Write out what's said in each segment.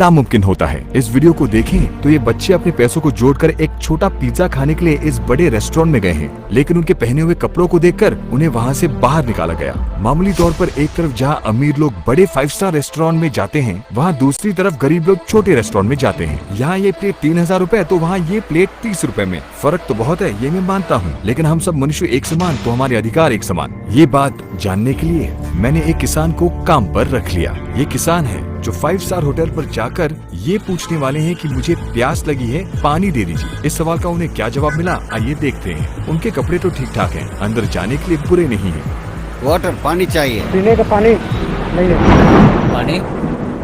नामुमकिन होता है। इस वीडियो को देखें तो ये बच्चे अपने पैसों को जोड़कर एक छोटा पिज्जा खाने के लिए इस बड़े रेस्टोरेंट में गए हैं, लेकिन उनके पहने हुए कपड़ों को देखकर उन्हें वहाँ से बाहर निकाला गया। मामूली तौर पर एक तरफ जहाँ अमीर लोग बड़े 5 स्टार रेस्टोरेंट में जाते हैं, वहाँ दूसरी तरफ गरीब लोग छोटे रेस्टोरेंट में जाते हैं। यहाँ ये प्लेट 3000 रुपए तो वहाँ ये प्लेट 30 रुपए में फर्क तो बहुत है, ये मैं मानता हूँ, लेकिन हम सब मनुष्य एक समान तो हमारे अधिकार एक समान। ये बात जानने के लिए मैंने एक किसान को काम पर रख लिया। ये किसान है जो 5 स्टार होटल पर जाकर ये पूछने वाले हैं कि मुझे प्यास लगी है, पानी दे दीजिए। इस सवाल का उन्हें क्या जवाब मिला, आइए देखते हैं। उनके कपड़े तो ठीक ठाक हैं, अंदर जाने के लिए बुरे नहीं हैं। वाटर, पानी चाहिए। पीने का पानी नहीं है। पानी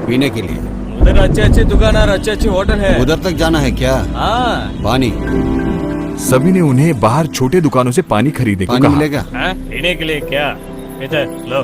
पीने के लिए। उधर अच्छे दुकान और अच्छे होटल है, उधर तक जाना है क्या? हाँ। पानी। सभी ने उन्हें बाहर छोटे दुकानों से पानी खरीदने को कहा। मिलेगा? पीने के लिए क्या? इधर लो।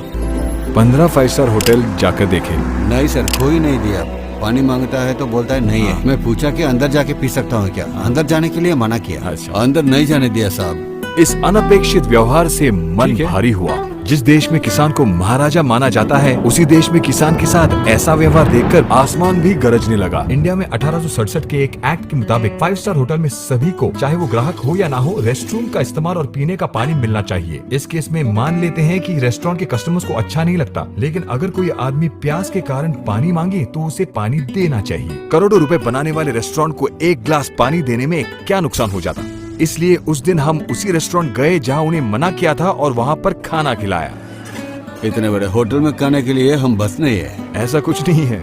15 5 स्टार होटल जाकर देखे। नहीं सर, कोई नहीं दिया। पानी मांगता है तो बोलता है नहीं है। मैं पूछा कि अंदर जाके पी सकता हूँ क्या? अंदर जाने के लिए मना किया। अच्छा। अंदर नहीं जाने दिया साहब। इस अनपेक्षित व्यवहार से मन भारी हुआ। जिस देश में किसान को महाराजा माना जाता है, उसी देश में किसान के साथ ऐसा व्यवहार देखकर आसमान भी गरजने लगा। इंडिया में 1867 के एक एक्ट के मुताबिक 5 स्टार होटल में सभी को, चाहे वो ग्राहक हो या ना हो, रेस्टोरेंट का इस्तेमाल और पीने का पानी मिलना चाहिए। इस केस में मान लेते हैं कि रेस्टोरेंट के कस्टमर्स को अच्छा नहीं लगता, लेकिन अगर कोई आदमी प्यास के कारण पानी मांगे तो उसे पानी देना चाहिए। करोड़ों रुपए बनाने वाले रेस्टोरेंट को एक गिलास पानी देने में क्या नुकसान हो जाता। इसलिए उस दिन हम उसी रेस्टोरेंट गए जहाँ उन्हें मना किया था और वहाँ पर खाना खिलाया। इतने बड़े होटल में खाने के लिए हम बस नहीं है। ऐसा कुछ नहीं है।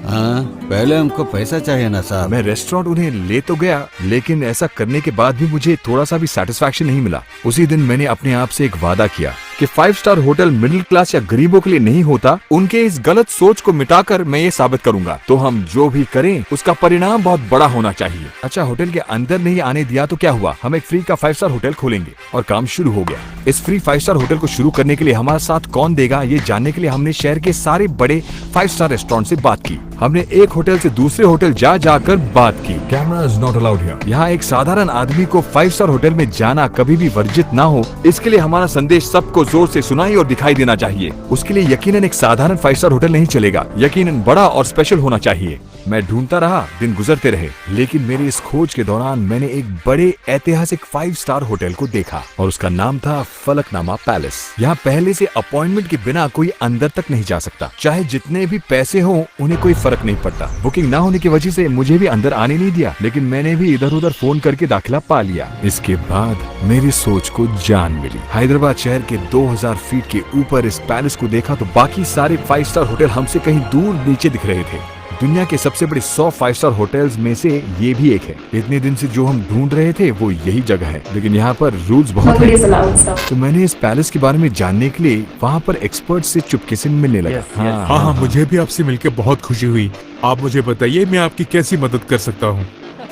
हाँ, पहले हमको पैसा चाहिए ना साहब। मैं रेस्टोरेंट उन्हें ले तो गया, लेकिन ऐसा करने के बाद भी मुझे थोड़ा सा भी सेटिस्फैक्शन नहीं मिला। उसी दिन मैंने अपने आप से एक वादा किया कि 5 स्टार होटल मिडिल क्लास या गरीबों के लिए नहीं होता। उनके इस गलत सोच को मिटाकर मैं ये साबित करूंगा। तो हम जो भी करें उसका परिणाम बहुत बड़ा होना चाहिए। अच्छा, होटल के अंदर नहीं आने दिया तो क्या हुआ, हम एक फ्री का 5 स्टार होटल खोलेंगे और काम शुरू हो गया। इस फ्री 5 स्टार होटल को शुरू करने के लिए हमारा साथ कौन देगा, ये जानने के लिए हमने शहर के सारे बड़े 5 स्टार रेस्टोरेंट से बात की। हमने एक होटल से दूसरे होटल जाकर बात की। Camera is not allowed here. यहाँ एक साधारण आदमी को 5 स्टार होटल में जाना कभी भी वर्जित ना हो, इसके लिए हमारा संदेश सबको जोर से सुनाई और दिखाई देना चाहिए। उसके लिए यकीनन एक साधारण 5 स्टार होटल नहीं चलेगा, यकीनन बड़ा और स्पेशल होना चाहिए। मैं ढूंढता रहा, दिन गुजरते रहे, लेकिन मेरी इस खोज के दौरान मैंने एक बड़े ऐतिहासिक 5 स्टार होटल को देखा और उसका नाम था फलकनामा पैलेस। यहाँ पहले से अपॉइंटमेंट के बिना कोई अंदर तक नहीं जा सकता, चाहे जितने भी पैसे हो उन्हें कोई फर्क नहीं पड़ता। बुकिंग ना होने की वजह से मुझे भी अंदर आने नहीं दिया, लेकिन मैंने भी इधर उधर फोन करके दाखिला पा लिया। इसके बाद मेरी सोच को जान मिली। हैदराबाद शहर के 2000 फीट के ऊपर इस पैलेस को देखा तो बाकी सारे 5 स्टार होटल हमसे कहीं दूर नीचे दिख रहे थे। दुनिया के सबसे बड़े 100 5 स्टार होटल्स में से ये भी एक है। इतने दिन से जो हम ढूंढ रहे थे वो यही जगह है, लेकिन यहाँ पर रूल्स बहुत हैं। तो मैंने इस पैलेस के बारे में जानने के लिए वहाँ पर एक्सपर्ट से चुपके से मिलने लगा। हाँ, मुझे भी आपसे मिलकर बहुत खुशी हुई। आप मुझे बताइए मैं आपकी कैसी मदद कर सकता हूँ।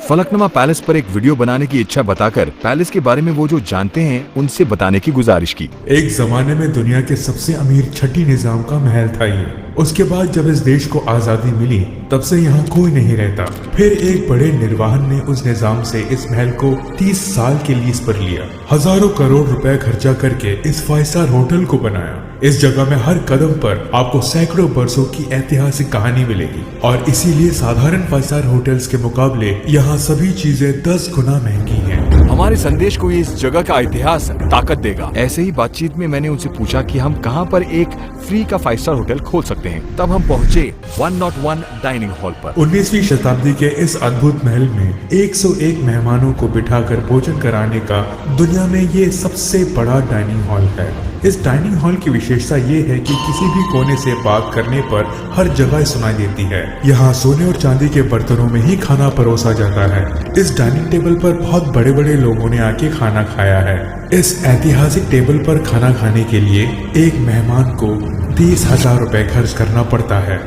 फलकनुमा पैलेस पर एक वीडियो बनाने की इच्छा बताकर पैलेस के बारे में वो जो जानते हैं उनसे बताने की गुजारिश की। एक जमाने में दुनिया के सबसे अमीर छठी निजाम का महल था ये। उसके बाद जब इस देश को आजादी मिली तब से यहाँ कोई नहीं रहता। फिर एक बड़े निर्वाहन ने उस निजाम से इस महल को 30 साल के लीज पर लिया। हजारों करोड़ रुपए खर्चा करके इस 5 स्टार होटल को बनाया। इस जगह में हर कदम पर आपको सैकड़ों बरसों की ऐतिहासिक कहानी मिलेगी और इसीलिए साधारण 5 स्टार होटल्स के मुकाबले यहाँ सभी चीजें 10 गुना महंगी हैं। हमारे संदेश को इस जगह का इतिहास ताकत देगा। ऐसे ही बातचीत में मैंने उनसे पूछा कि हम कहां पर एक फ्री का 5 स्टार होटल खोल सकते हैं। तब हम पहुंचे 101 डाइनिंग हॉल पर। 19वीं शताब्दी के इस अद्भुत महल में 101 मेहमानों को बिठाकर भोजन कराने का दुनिया में ये सबसे बड़ा डाइनिंग हॉल है। इस डाइनिंग हॉल की विशेषता ये है कि किसी भी कोने से बात करने पर हर जगह सुनाई देती है। यहाँ सोने और चांदी के बर्तनों में ही खाना परोसा जाता है। इस डाइनिंग टेबल पर बहुत बड़े बड़े लोगों ने आके खाना खाया है। इस ऐतिहासिक टेबल पर खाना खाने के लिए एक मेहमान को 30,000 रुपए खर्च करना पड़ता है।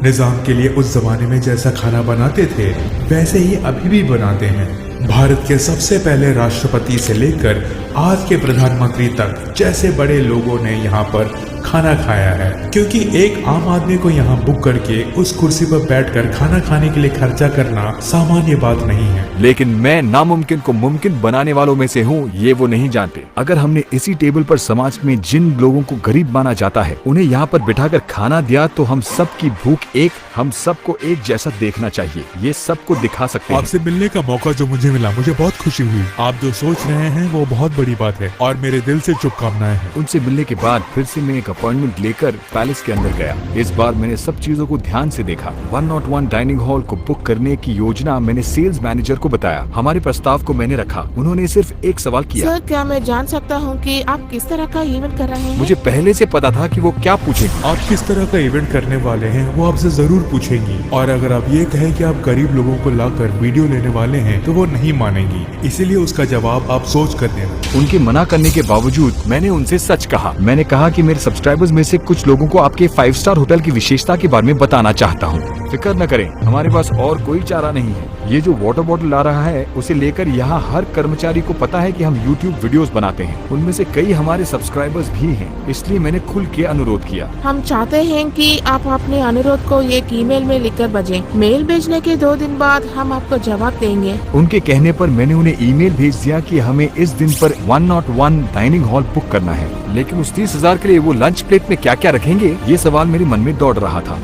निजाम के लिए उस जमाने में जैसा खाना बनाते थे वैसे ही अभी भी बनाते हैं। भारत के सबसे पहले राष्ट्रपति से लेकर आज के प्रधानमंत्री तक जैसे बड़े लोगों ने यहाँ पर खाना खाया है, क्योंकि एक आम आदमी को यहाँ बुक करके उस कुर्सी पर बैठकर खाना खाने के लिए खर्चा करना सामान्य बात नहीं है। लेकिन मैं नामुमकिन को मुमकिन बनाने वालों में से हूँ, ये वो नहीं जानते। अगर हमने इसी टेबल पर समाज में जिन लोगों को गरीब माना जाता है उन्हें यहाँ पर बिठाकर खाना दिया तो हम सबकी भूख हम सबको एक जैसा देखना चाहिए। ये सबको दिखा सकते हैं। आपसे मिलने का मौका जो मुझे मिला, मुझे बहुत खुशी हुई। आप जो सोच रहे हैं वो बहुत बड़ी बात है और मेरे दिल से शुभकामनाएं हैं। उनसे मिलने के बाद फिर से मैं एक अपॉइंटमेंट लेकर पैलेस के अंदर गया। इस बार मैंने सब चीजों को ध्यान से देखा। 101 डाइनिंग हॉल को बुक करने की योजना मैंने सेल्स मैनेजर को बताया। हमारे प्रस्ताव को मैंने रखा। उन्होंने सिर्फ एक सवाल किया, सर क्या मैं जान सकता हूँ कि आप किस तरह का इवेंट कर रहे हैं? मुझे पहले से पता था कि वो क्या पूछेंगे। आप किस तरह का इवेंट करने वाले हैं वो आपसे जरूर पूछेंगी, और अगर आप ये कहें कि आप गरीब लोगों को लाकर वीडियो लेने वाले हैं तो वो नहीं मानेंगी। इसीलिए उसका जवाब आप सोच कर देना। उनके मना करने के बावजूद मैंने उनसे सच कहा। मैंने कहा कि मेरे सब्सक्राइबर्स में से कुछ लोगों को आपके 5 स्टार होटल की विशेषता के बारे में बताना चाहता हूँ। फिक्र न करें, हमारे पास और कोई चारा नहीं है। ये जो वाटर बॉटल ला रहा है उसे लेकर यहाँ हर कर्मचारी को पता है कि हम YouTube वीडियोस बनाते हैं। उनमें से कई हमारे सब्सक्राइबर्स भी हैं, इसलिए मैंने खुल के अनुरोध किया। हम चाहते हैं कि आप अपने अनुरोध को एक ईमेल में लिखकर भेजें। मेल भेजने के 2 दिन बाद हम आपको जवाब देंगे। उनके कहने पर मैंने उन्हें ईमेल भेज दिया कि हमें इस दिन पर 101 डाइनिंग हॉल बुक करना है, लेकिन उस 30,000 के लिए वो लंच प्लेट में क्या क्या रखेंगे, ये सवाल मेरे मन में दौड़ रहा था।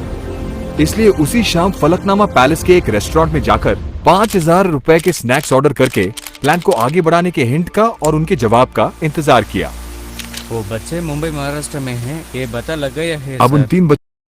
इसलिए उसी शाम फलकनामा पैलेस के एक रेस्टोरेंट में जाकर 5,000 रुपए के स्नैक्स ऑर्डर करके प्लान को आगे बढ़ाने के हिंट का और उनके जवाब का इंतजार किया। वो बच्चे मुंबई महाराष्ट्र में हैं, ये पता लग गया है अब उन सर। 3